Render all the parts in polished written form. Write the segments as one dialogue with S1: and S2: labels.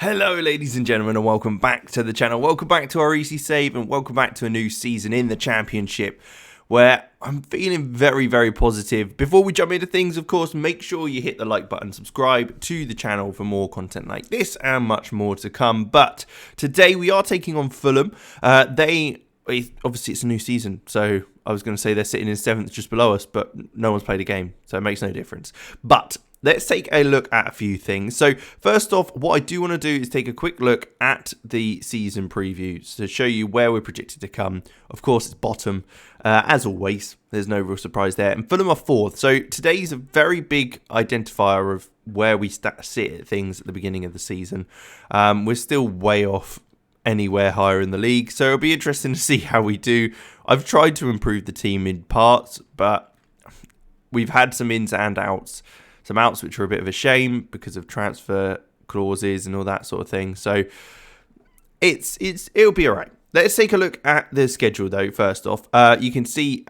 S1: Hello ladies and gentlemen, and welcome back to the channel. Welcome back to our Easy Save, and welcome back to a new season in the Championship where I'm feeling very positive. Before we jump into things, of course, make sure you hit the like button, subscribe to the channel for more content like this and much more to come. But today we are taking on Fulham. Obviously it's a new season, so I was going to say they're sitting in 7th just below us, but no one's played a game, so it makes no difference. But let's take a look at a few things. So first off, what I do want to do is take a quick look at the season previews to show you where we're projected to come. Of course, it's bottom, as always. There's no real surprise there. And Fulham are 4th. So today's a very big identifier of where we sit at things at the beginning of the season. We're still way off anywhere higher in the league, so it'll be interesting to see how we do. I've tried to improve the team in parts, but we've had some ins and outs. Some outs which are a bit of a shame because of transfer clauses and all that sort of thing. So it'll be all right. Let's take a look at the schedule though. First off, you can see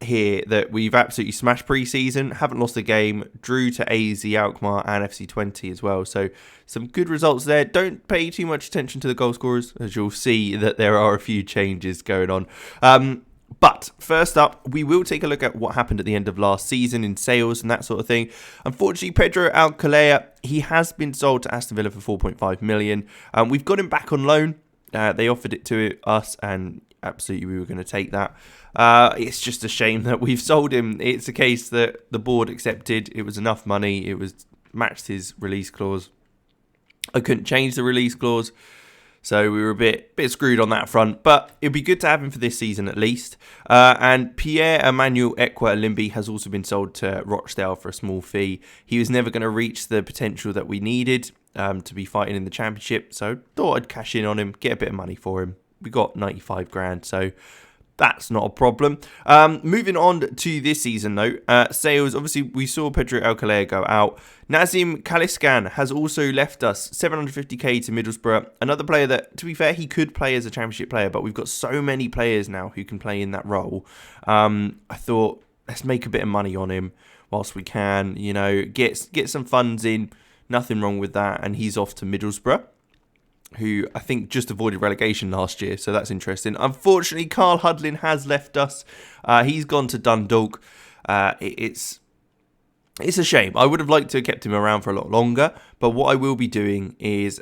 S1: here that we've absolutely smashed pre-season, haven't lost a game, drew to AZ, Alkmaar and FC20 as well. So some good results there. Don't pay too much attention to the goal scorers, as you'll see that there are a few changes going on. But first up, we will take a look at what happened at the end of last season in sales and that sort of thing. Unfortunately, Pedro Alcalá, he has been sold to Aston Villa for 4.5 million. We've got him back on loan. They offered it to us and absolutely we were going to take that. It's just a shame that we've sold him. It's a case that the board accepted. It was enough money. It was matched his release clause. I couldn't change the release clause. So we were a bit screwed on that front, but it'd be good to have him for this season at least. And Pierre-Emmanuel Ekwa-Limbi has also been sold to Rochdale for a small fee. He was never going to reach the potential that we needed to be fighting in the Championship, so thought I'd cash in on him, get a bit of money for him. We got 95 grand, so that's not a problem. Moving on to this season though, sales, obviously we saw Pedro Alcalá go out. Nazim Kaliskan has also left us, 750k to Middlesbrough. Another player that, to be fair, he could play as a Championship player, but we've got so many players now who can play in that role. I thought, let's make a bit of money on him whilst we can, you know, get some funds in. Nothing wrong with that, and he's off to Middlesbrough, who I think just avoided relegation last year, so that's interesting. Unfortunately, Carl Hudlin has left us. He's gone to Dundalk. It's a shame. I would have liked to have kept him around for a lot longer, but what I will be doing is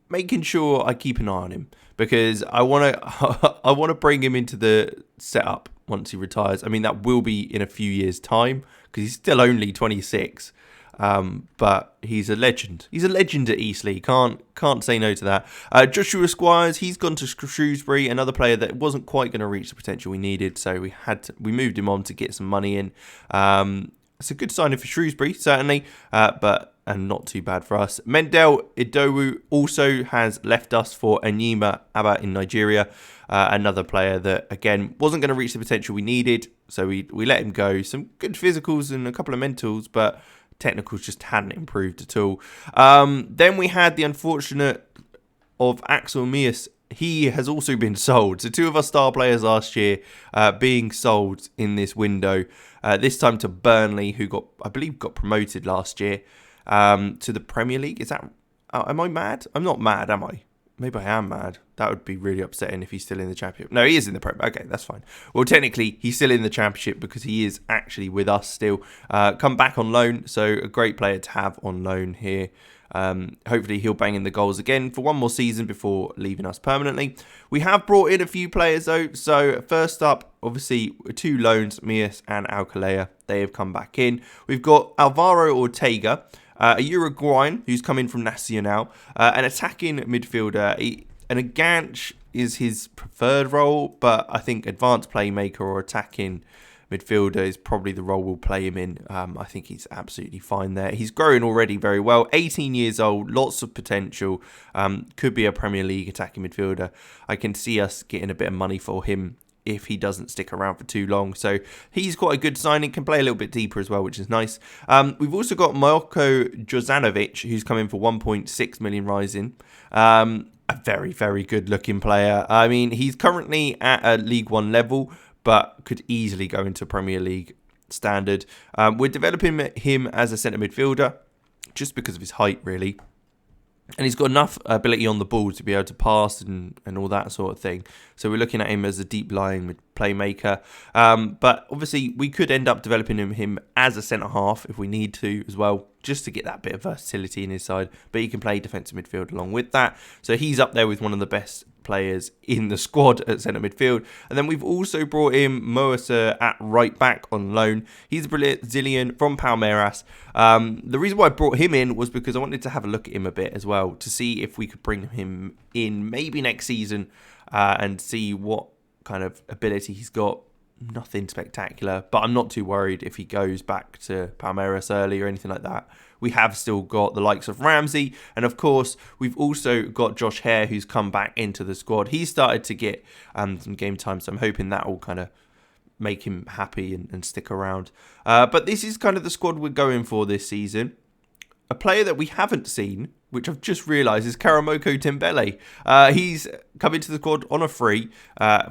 S1: making sure I keep an eye on him, because I want to bring him into the setup once he retires. I mean, that will be in a few years' time, because he's still only 26. But he's a legend. He's a legend at Eastleigh. Can't say no to that. Joshua Squires, he's gone to Shrewsbury, another player that wasn't quite going to reach the potential we needed, so we moved him on to get some money in. It's a good signing for Shrewsbury, certainly, and not too bad for us. Mendel Idowu also has left us for Enyima Abba in Nigeria, another player that, again, wasn't going to reach the potential we needed, so we let him go. Some good physicals and a couple of mentals, but technicals just hadn't improved at all. Then we had the unfortunate of Axel Mias. He has also been sold. So two of our star players last year being sold in this window. This time to Burnley, who I believe got promoted last year to the Premier League. Is that? Am I mad? I'm not mad, am I? Maybe I am mad. That would be really upsetting if he's still in the Championship. No, he is in the Premier. Okay, that's fine. Well, technically, he's still in the Championship because he is actually with us still. Come back on loan, so a great player to have on loan here. Hopefully, he'll bang in the goals again for one more season before leaving us permanently. We have brought in a few players, though. So, first up, obviously, two loans, Mias and Alcalá. They have come back in. We've got Alvaro Ortega, a Uruguayan who's come in from Nacional, an attacking midfielder. And a Ganch is his preferred role, but I think advanced playmaker or attacking midfielder is probably the role we'll play him in. I think he's absolutely fine there. He's growing already very well. 18 years old, lots of potential. Could be a Premier League attacking midfielder. I can see us getting a bit of money for him if he doesn't stick around for too long. So he's quite a good signing, can play a little bit deeper as well, which is nice. We've also got Mojko Jozanovic, who's coming for 1.6 million rising. A very, very good looking player. I mean, he's currently at a League One level, but could easily go into Premier League standard. We're developing him as a centre midfielder, just because of his height, really. And he's got enough ability on the ball to be able to pass and all that sort of thing. So we're looking at him as a deep-lying playmaker. But obviously, we could end up developing him as a centre-half if we need to as well, just to get that bit of versatility in his side. But he can play defensive midfield along with that. So he's up there with one of the best players in the squad at centre midfield. And then we've also brought in Moser at right back on loan. He's a Brazilian from Palmeiras. The reason why I brought him in was because I wanted to have a look at him a bit as well to see if we could bring him in maybe next season and see what kind of ability he's got. Nothing spectacular, but I'm not too worried if he goes back to Palmeiras early or anything like that. We have still got the likes of Ramsey, and of course, we've also got Josh Hare, who's come back into the squad. He started to get some game time, so I'm hoping that will kind of make him happy and stick around. But this is kind of the squad we're going for this season. A player that we haven't seen, which I've just realised, is Karamoko Dembele. He's come into the squad on a free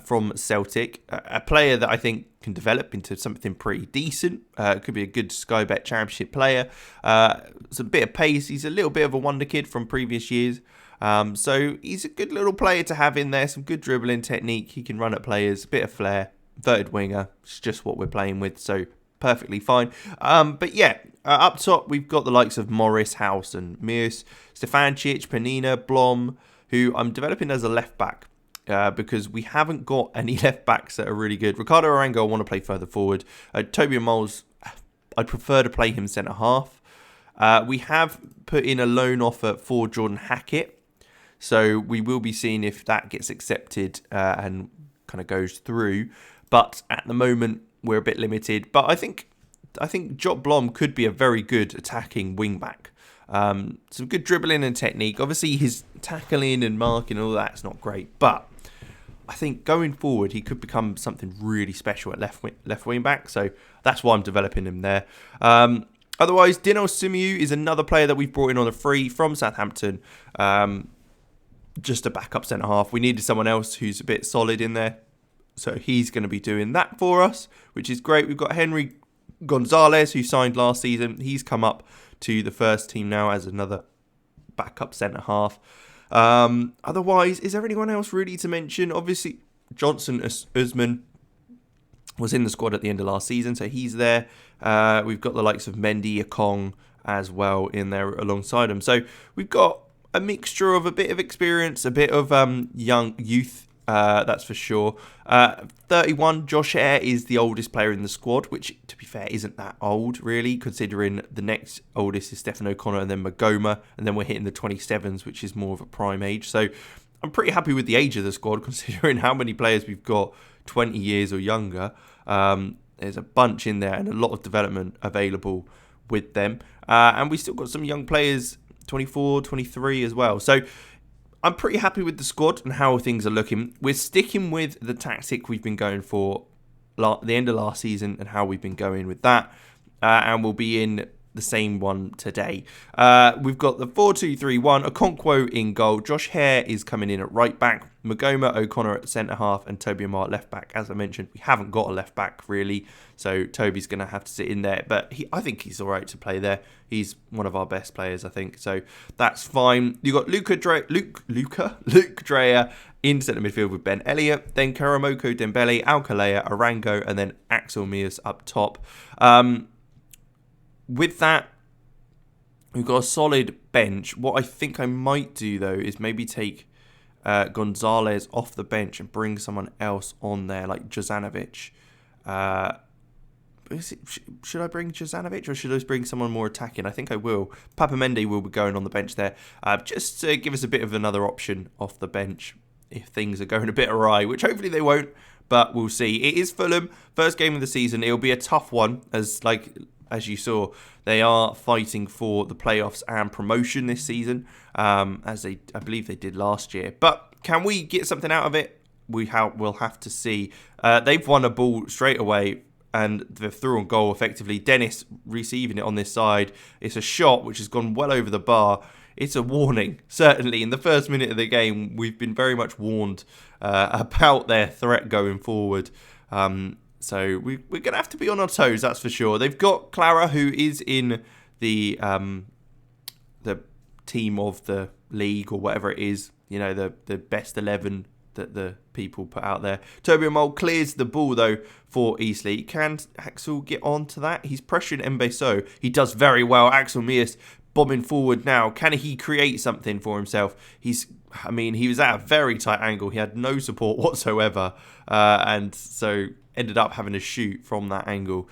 S1: from Celtic. A player that I think can develop into something pretty decent. Could be a good Sky Bet Championship player. It's a bit of pace. He's a little bit of a wonder kid from previous years. So he's a good little player to have in there. Some good dribbling technique. He can run at players. A bit of flair. Inverted winger. It's just what we're playing with. So perfectly fine. But yeah, up top, we've got the likes of Morris, House and Mears, Stefancic, Penina, Blom, who I'm developing as a left back because we haven't got any left backs that are really good. Ricardo Arango, I want to play further forward. Toby Moles, I'd prefer to play him centre half. We have put in a loan offer for Jordan Hackett, so we will be seeing if that gets accepted and kind of goes through. But at the moment, we're a bit limited. But I think Jot Blom could be a very good attacking wing back. Some good dribbling and technique. Obviously, his tackling and marking and all that's not great. But I think going forward, he could become something really special at left wing back. So that's why I'm developing him there. Otherwise, Dino Simiu is another player that we've brought in on a free from Southampton. Just a backup centre half. We needed someone else who's a bit solid in there. So he's going to be doing that for us, which is great. We've got Henry Gonzalez, who signed last season. He's come up to the first team now as another backup centre half. Otherwise, is there anyone else really to mention? Obviously, Johnson Usman was in the squad at the end of last season, so he's there. We've got the likes of Mendy, Akong as well in there alongside him. So we've got a mixture of a bit of experience, a bit of young youth. That's for sure. 31, Josh Hare is the oldest player in the squad, which, to be fair, isn't that old, really, considering the next oldest is Stephen O'Connor and then Magoma, and then we're hitting the 27s, which is more of a prime age. So I'm pretty happy with the age of the squad, considering how many players we've got 20 years or younger. There's a bunch in there and a lot of development available with them. And we still got some young players, 24, 23 as well. So I'm pretty happy with the squad and how things are looking. We're sticking with the tactic we've been going for the end of last season and how we've been going with that. And we'll be in the same one today. We've got the 4-2-3-1, Okonkwo in goal. Josh Hare is coming in at right back. Magoma, O'Connor at centre half and Toby Amar at left back. As I mentioned, we haven't got a left back really, so Toby's going to have to sit in there. But I think he's all right to play there. He's one of our best players, I think. So that's fine. You've got Luke Dreyer in centre midfield with Ben Elliott. Then Karamoko Dembele, Alcalaya, Arango, and then Axel Mears up top. With that, we've got a solid bench. What I think I might do, though, is maybe take Gonzalez off the bench and bring someone else on there, like Jozanovic. Should I bring Jozanovic or should I bring someone more attacking? I think I will. Papa Mendy will be going on the bench there, just to give us a bit of another option off the bench if things are going a bit awry, which hopefully they won't, but we'll see. It is Fulham, first game of the season. It'll be a tough one, as you saw, they are fighting for the playoffs and promotion this season, as I believe they did last year. But can we get something out of it? We'll have to see. They've won a ball straight away, and they're through on goal effectively. Dennis receiving it on this side. It's a shot which has gone well over the bar. It's a warning, certainly. In the first minute of the game, we've been very much warned about their threat going forward. So we're going to have to be on our toes, that's for sure. They've got Clara, who is in the team of the league or whatever it is, the best 11 that the people put out there. Toby Mole clears the ball though for Eastleigh. Can Axel get on to that? He's pressuring Mbeso. He does very well. Axel Mears bombing forward now. Can he create something for himself? He was at a very tight angle. He had no support whatsoever, and so ended up having to shoot from that angle.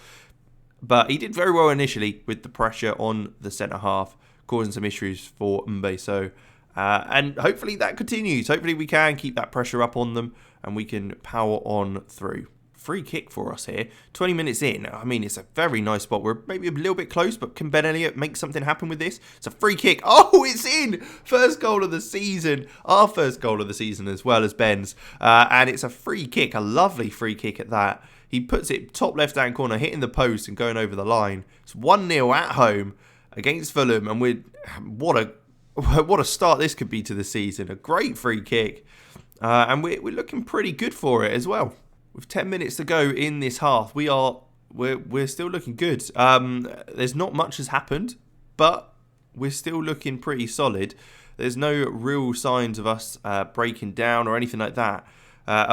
S1: But he did very well initially with the pressure on the centre half, causing some issues for Mbeso. And hopefully that continues. Hopefully we can keep that pressure up on them and we can power on through. Free kick for us here. 20 minutes in. It's a very nice spot. We're maybe a little bit close, but can Ben Elliott make something happen with this? It's a free kick. Oh, it's in! First goal of the season. Our first goal of the season as well as Ben's. And it's a free kick. A lovely free kick at that. He puts it top left-hand corner, hitting the post and going over the line. It's 1-0 at home against Fulham. And what a start this could be to the season. A great free kick. And we're looking pretty good for it as well. With 10 minutes to go in this half, we're still looking good. There's not much has happened, but we're still looking pretty solid. There's no real signs of us breaking down or anything like that.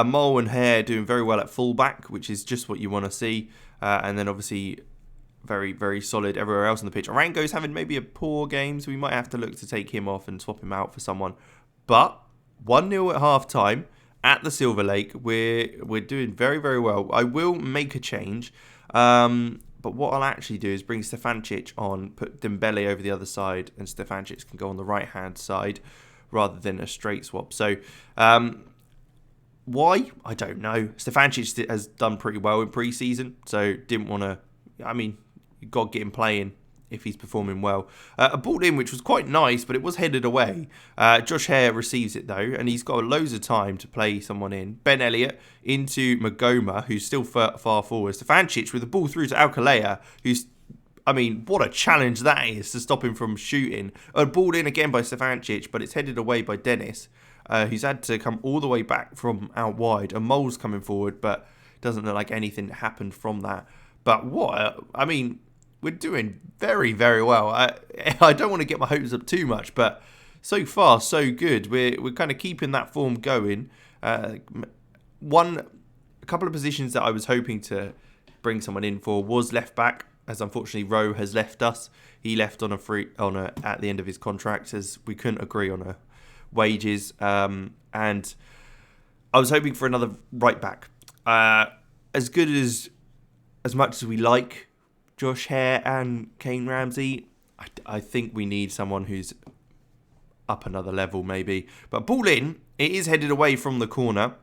S1: Mole and Hare doing very well at fullback, which is just what you want to see. And then obviously very, very solid everywhere else on the pitch. Arango's having maybe a poor game, so we might have to look to take him off and swap him out for someone. But 1-0 at half time. At the Silver Lake, we're doing very, very well. I will make a change, but what I'll actually do is bring Stefancic on, put Dembele over the other side, and Stefancic can go on the right-hand side rather than a straight swap. So, why? I don't know. Stefancic has done pretty well in pre-season, so didn't want to... you've got to get him playing if he's performing well. A ball in, which was quite nice, but it was headed away. Josh Hare receives it, though, and he's got loads of time to play someone in. Ben Elliott into Magoma, who's still far forward. Stefancic with the ball through to Alcalaya, who's... what a challenge that is to stop him from shooting. A ball in again by Stefancic, but it's headed away by Dennis, who's had to come all the way back from out wide. A Mole's coming forward, but doesn't look like anything happened from that. But we're doing very, very well. I don't want to get my hopes up too much, but so far, so good. We're kind of keeping that form going. A couple of positions that I was hoping to bring someone in for was left back, as unfortunately Rowe has left us. He left on at the end of his contract as we couldn't agree on wages. And I was hoping for another right back. As much as we like Josh Hare and Kane Ramsey, I think we need someone who's up another level maybe. But ball in, it is headed away from the corner.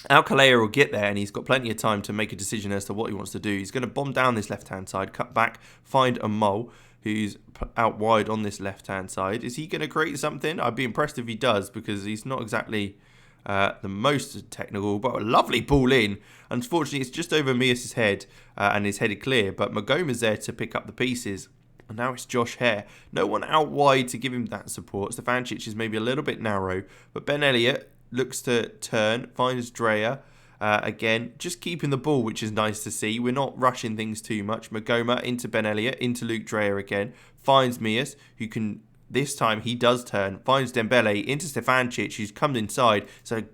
S1: Alcalaya will get there and he's got plenty of time to make a decision as to what he wants to do. He's going to bomb down this left-hand side, cut back, find a Mole who's out wide on this left-hand side. Is he going to create something? I'd be impressed if he does, because he's not exactly... the most technical, but a lovely ball in. Unfortunately, it's just over Mears' head and is headed clear, but Magoma's there to pick up the pieces. And now it's Josh Hare. No one out wide to give him that support. Stefancic is maybe a little bit narrow, but Ben Elliott looks to turn, finds Dreyer. Again, just keeping the ball, which is nice to see. We're not rushing things too much. Magoma into Ben Elliott, into Luke Dreyer again. Finds Mears, who can... This time he does turn, finds Dembele into Stefancic, who's come inside. So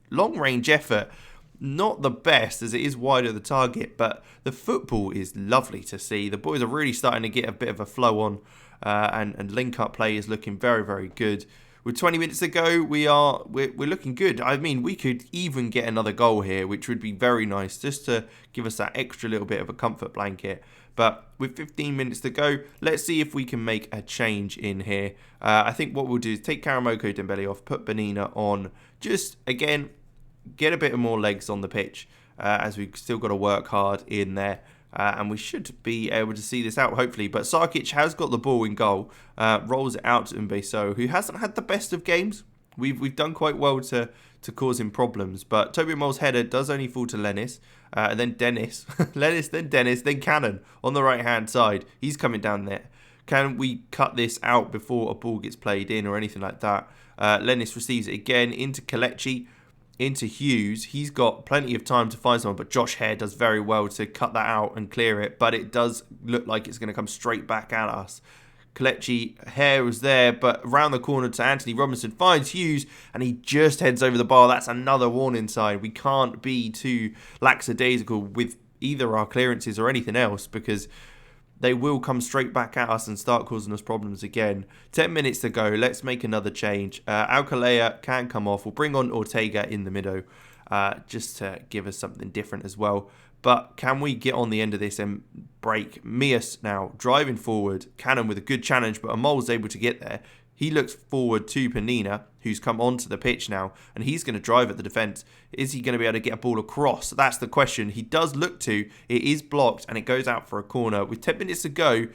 S1: long-range effort, not the best as it is wide of the target, but the football is lovely to see. The boys are really starting to get a bit of a flow on, and link-up play is looking very, very good. With 20 minutes to go, we're looking good. We could even get another goal here, which would be very nice, just to give us that extra little bit of a comfort blanket. But with 15 minutes to go, let's see if we can make a change in here. I think what we'll do is take Karamoko Dembele off, put Benina on. Just, again, get a bit more legs on the pitch, as we've still got to work hard in there. And we should be able to see this out, hopefully. But Sarkic has got the ball in goal, rolls it out to Mbeso, who hasn't had the best of games. We've done quite well to cause him problems. But Toby Mole's header does only fall to Lennis. And then Dennis. Lennis, then Dennis, then Cannon on the right-hand side. He's coming down there. Can we cut this out before a ball gets played in or anything like that? Lennis receives it again into Kelechi, into Hughes. He's got plenty of time to find someone, but Josh Hare does very well to cut that out and clear it. But it does look like it's going to come straight back at us. Kelechi hair was there, but around the corner to Anthony Robinson, finds Hughes, and he just heads over the bar. That's another warning sign. We can't be too lackadaisical with either our clearances or anything else, because they will come straight back at us and start causing us problems again. 10 minutes to go. Let's make another change. Alcalaya can come off. We'll bring on Ortega in the middle, just to give us something different as well. But can we get on the end of this and break? Mias now driving forward. Cannon with a good challenge, but Amol's able to get there. He looks forward to Penina, who's come onto the pitch now, and he's going to drive at the defence. Is he going to be able to get a ball across? That's the question. He does look to. It is blocked, and it goes out for a corner. With 10 minutes to go,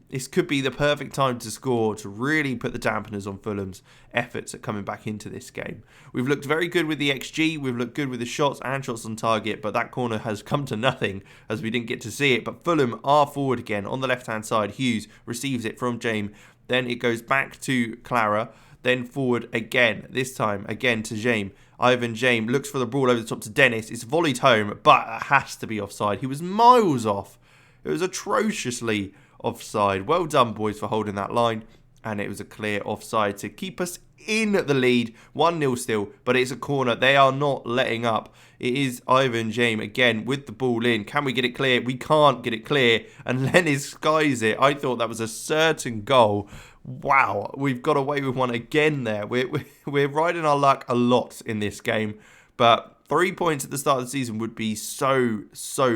S1: this could be the perfect time to score, to really put the dampeners on Fulham's efforts at coming back into this game. We've looked very good with the XG. We've looked good with the shots and shots on target, but that corner has come to nothing as we didn't get to see it. But Fulham are forward again on the left-hand side. Hughes receives it from James. Then it goes back to Clara. Then forward again. This time again to James. Ivan James looks for the ball over the top to Dennis. It's volleyed home, but it has to be offside. He was miles off. It was atrociously offside. Well done, boys, for holding that line. And it was a clear offside to keep us in the lead. 1-0 still, but it's a corner. They are not letting up. It is Ivan James again with the ball in. Can we get it clear? We can't get it clear. And Lennis skies it. I thought that was a certain goal. Wow, we've got away with one again there. We're riding our luck a lot in this game. But 3 points at the start of the season would be so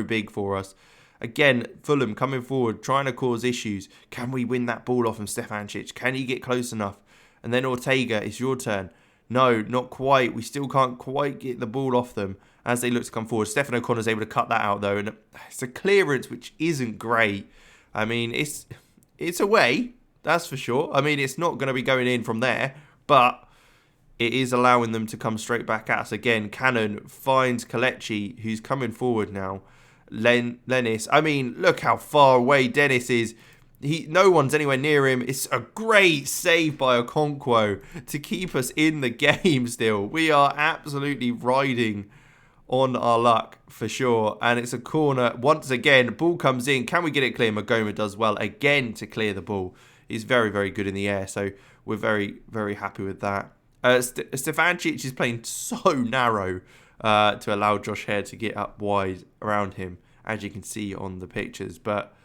S1: big for us. Again, Fulham coming forward, trying to cause issues. Can we win that ball off from Stefancic? Can he get close enough? And then Ortega, it's your turn. No, not quite. We still can't quite get the ball off them as they look to come forward. Stefan O'Connor's able to cut that out, though. And it's a clearance which isn't great. I mean, it's away, that's for sure. I mean, it's not going to be going in from there. But it is allowing them to come straight back at us. Again, Cannon finds Kelechi, who's coming forward now. Lennis. I mean, look how far away Dennis is. No one's anywhere near him. It's a great save by Okonkwo to keep us in the game still. We are absolutely riding on our luck for sure. And it's a corner. Once again, ball comes in. Can we get it clear? Magoma does well again to clear the ball. He's very good in the air. So we're very happy with that. Stefancic is playing so narrow to allow Josh Hare to get up wide around him, as you can see on the pictures. But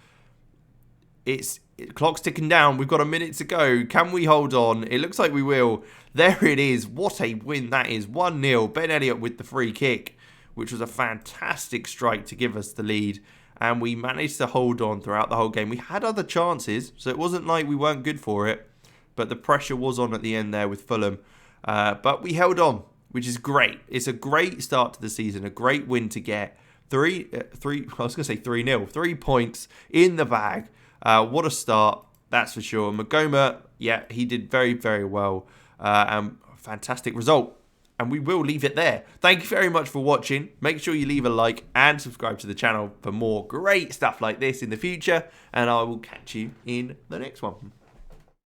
S1: clock's ticking down. We've got a minute to go. Can we hold on? It looks like we will. There it is. What a win that is. 1-0. Ben Elliott with the free kick, which was a fantastic strike to give us the lead. And we managed to hold on throughout the whole game. We had other chances, so it wasn't like we weren't good for it. But the pressure was on at the end there with Fulham. But we held on, which is great. It's a great start to the season, a great win to get. 3-0. 3 points in the bag. What a start, that's for sure. Magoma, yeah, he did very well. And fantastic result. And we will leave it there. Thank you very much for watching. Make sure you leave a like and subscribe to the channel for more great stuff like this in the future. And I will catch you in the next one.